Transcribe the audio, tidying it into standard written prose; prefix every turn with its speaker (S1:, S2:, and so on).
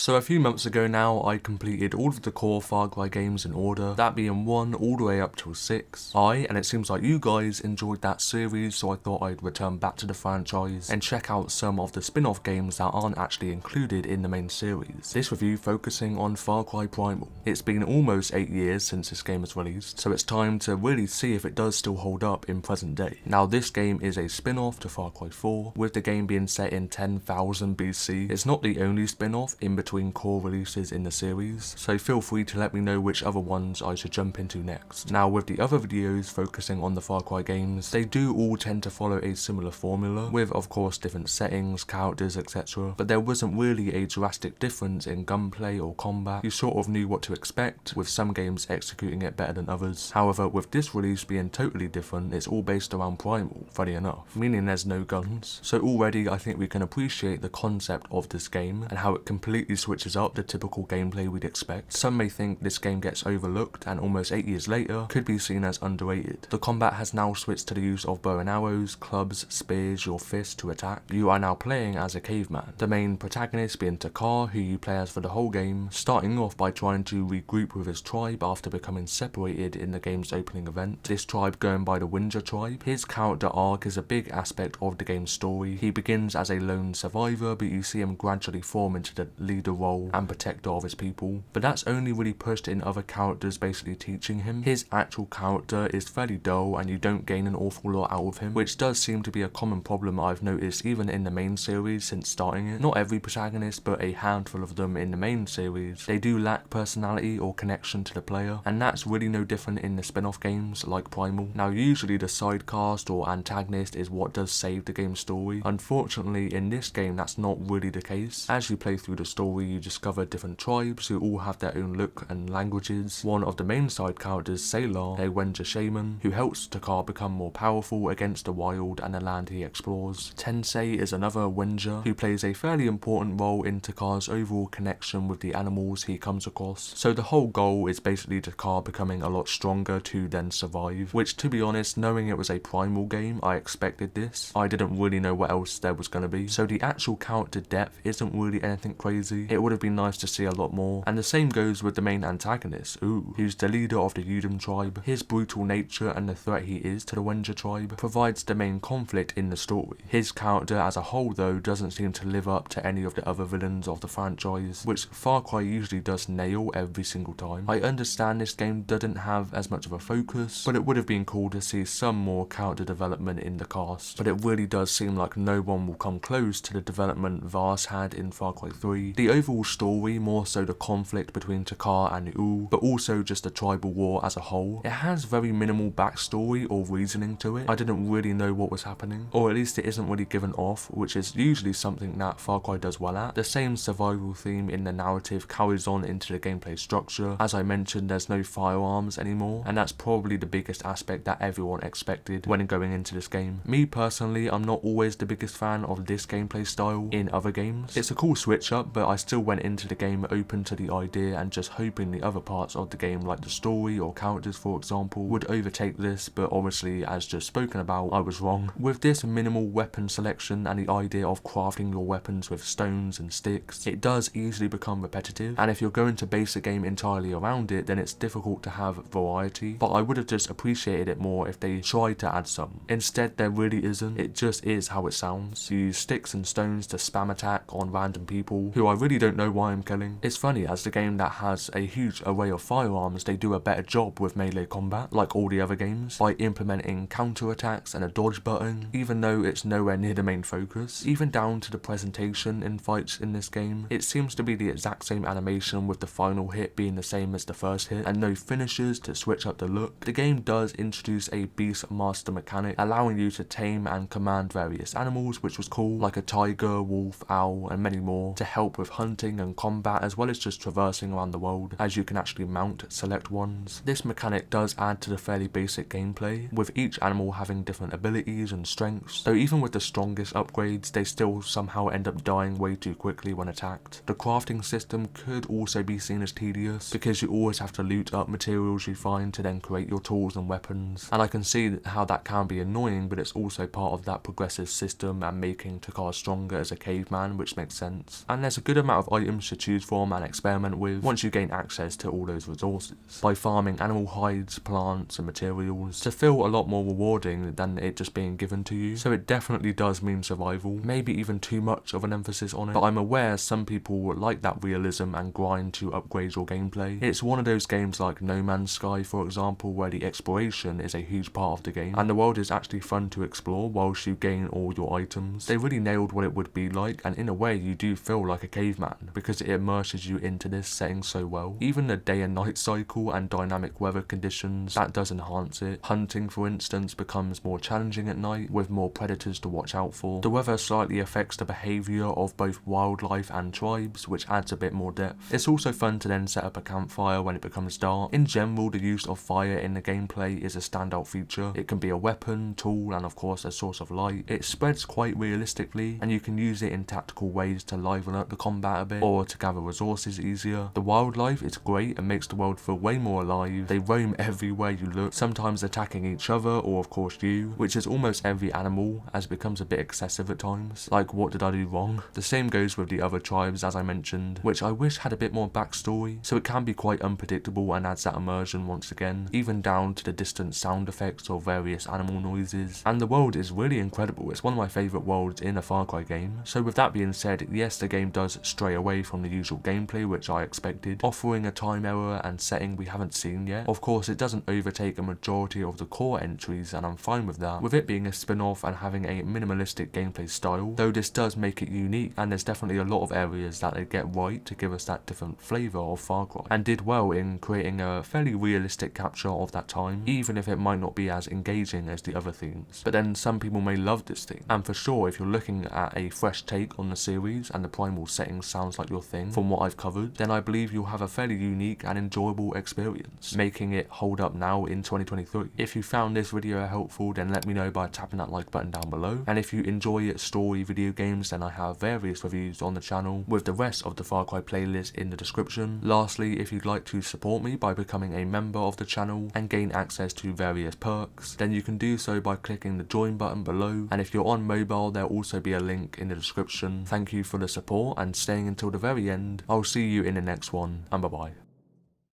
S1: So a few months ago now, I completed all of the core Far Cry games in order, that being 1 all the way up till 6. And it seems like you guys enjoyed that series, so I thought I'd return back to the franchise and check out some of the spin-off games that aren't actually included in the main series. This review focusing on Far Cry Primal. It's been almost 8 years since this game was released, so it's time to really see if it does still hold up in present day. Now this game is a spin-off to Far Cry 4, with the game being set in 10,000 BC. It's not the only spin-off in between core releases in the series, so feel free to let me know which other ones I should jump into next. Now with the other videos focusing on the Far Cry games, they do all tend to follow a similar formula, with of course different settings, characters, etc. But there wasn't really a drastic difference in gunplay or combat. You sort of knew what to expect, with some games executing it better than others. However, with this release being totally different, it's all based around Primal, funny enough, meaning there's no guns. So already I think we can appreciate the concept of this game and how it completely switches up the typical gameplay we'd expect. Some may think this game gets overlooked and almost 8 years later could be seen as underrated. The combat has now switched to the use of bow and arrows, clubs, spears, your fist to attack. You are now playing as a caveman, the main protagonist being Takar, who you play as for the whole game, starting off by trying to regroup with his tribe after becoming separated in the game's opening event. This tribe going by the Winger tribe. His character arc is a big aspect of the game's story. He begins as a lone survivor, but you see him gradually form into the leader role and protector of his people. But that's only really pushed in other characters basically teaching him. His actual character is fairly dull and you don't gain an awful lot out of him, which does seem to be a common problem I've noticed even in the main series since starting it. Not every protagonist, but a handful of them in the main series, they do lack personality or connection to the player, and that's really no different in the spin-off games like Primal. Now usually the sidecast or antagonist is what does save the game's story. Unfortunately in this game that's not really the case. As you play through the story you discover different tribes who all have their own look and languages. One of the main side characters, Salar, a Winger shaman who helps Takar become more powerful against the wild and the land he explores. Tensei is another Winger who plays a fairly important role in Takar's overall connection with the animals he comes across. So the whole goal is basically Takar becoming a lot stronger to then survive, which to be honest, knowing it was a Primal game, I expected this. I didn't really know what else there was going to be. So the actual character depth isn't really anything crazy. It would have been nice to see a lot more. And the same goes with the main antagonist, who's the leader of the Udum tribe. His brutal nature and the threat he is to the Winger tribe provides the main conflict in the story. His character as a whole though doesn't seem to live up to any of the other villains of the franchise, which Far Cry usually does nail every single time. I understand this game doesn't have as much of a focus, but it would have been cool to see some more character development in the cast. But it really does seem like no one will come close to the development Vars had in Far Cry 3. The overall story, more so the conflict between Takar and Ul, but also just the tribal war as a whole, it has very minimal backstory or reasoning to it. I didn't really know what was happening, or at least it isn't really given off, which is usually something that Far Cry does well at. The same survival theme in the narrative carries on into the gameplay structure. As I mentioned, there's no firearms anymore, and that's probably the biggest aspect that everyone expected when going into this game. Me personally, I'm not always the biggest fan of this gameplay style in other games. It's a cool switch up, but I still went into the game open to the idea and just hoping the other parts of the game, like the story or characters for example, would overtake this, but obviously as just spoken about, I was wrong. With this minimal weapon selection and the idea of crafting your weapons with stones and sticks, it does easily become repetitive, and if you're going to base a game entirely around it, then it's difficult to have variety. But I would have just appreciated it more if they tried to add some. Instead there really isn't. It just is how it sounds. You use sticks and stones to spam attack on random people who I really don't know why I'm killing. It's funny, as the game that has a huge array of firearms, they do a better job with melee combat, like all the other games, by implementing counter attacks and a dodge button, even though it's nowhere near the main focus. Even down to the presentation in fights in this game, it seems to be the exact same animation, with the final hit being the same as the first hit, and no finishers to switch up the look. The game does introduce a beast master mechanic, allowing you to tame and command various animals, which was cool, like a tiger, wolf, owl, and many more, to help with hunting and combat, as well as just traversing around the world, as you can actually mount select ones. This mechanic does add to the fairly basic gameplay, with each animal having different abilities and strengths, though even with the strongest upgrades, they still somehow end up dying way too quickly when attacked. The crafting system could also be seen as tedious, because you always have to loot up materials you find to then create your tools and weapons, and I can see how that can be annoying, but it's also part of that progressive system and making Takar stronger as a caveman, which makes sense. And there's a good amount amount of items to choose from and experiment with once you gain access to all those resources, by farming animal hides, plants and materials, to feel a lot more rewarding than it just being given to you. So it definitely does mean survival, maybe even too much of an emphasis on it, but I'm aware some people like that realism and grind to upgrade your gameplay. It's one of those games like No Man's Sky, for example, where the exploration is a huge part of the game, and the world is actually fun to explore whilst you gain all your items. They really nailed what it would be like, and in a way you do feel like a caveman, because it immerses you into this setting so well. Even the day and night cycle and dynamic weather conditions, that does enhance it. Hunting, for instance, becomes more challenging at night, with more predators to watch out for. The weather slightly affects the behaviour of both wildlife and tribes, which adds a bit more depth. It's also fun to then set up a campfire when it becomes dark. In general, the use of fire in the gameplay is a standout feature. It can be a weapon, tool, and of course a source of light. It spreads quite realistically, and you can use it in tactical ways to liven up the combat a bit, or to gather resources easier. The wildlife is great and makes the world feel way more alive. They roam everywhere you look, sometimes attacking each other or of course you, which is almost every animal, as it becomes a bit excessive at times. Like, what did I do wrong? The same goes with the other tribes, as I mentioned, which I wish had a bit more backstory, so it can be quite unpredictable and adds that immersion once again, even down to the distant sound effects or various animal noises. And the world is really incredible. It's one of my favourite worlds in a Far Cry game. So with that being said, yes, the game does stray away from the usual gameplay, which I expected, offering a time error and setting we haven't seen yet. Of course, it doesn't overtake a majority of the core entries, and I'm fine with that, with it being a spin-off and having a minimalistic gameplay style, though this does make it unique, and there's definitely a lot of areas that they get right to give us that different flavour of Far Cry, and did well in creating a fairly realistic capture of that time, even if it might not be as engaging as the other themes. But then some people may love this theme, and for sure if you're looking at a fresh take on the series and the Primal setting sounds like your thing from what I've covered, then I believe you'll have a fairly unique and enjoyable experience, making it hold up now in 2023. If you found this video helpful, then let me know by tapping that like button down below, and if you enjoy story video games, then I have various reviews on the channel with the rest of the Far Cry playlist in the description. Lastly, if you'd like to support me by becoming a member of the channel and gain access to various perks, then you can do so by clicking the join button below, and if you're on mobile, there'll also be a link in the description. Thank you for the support and staying until the very end. I'll see you in the next one, and bye bye.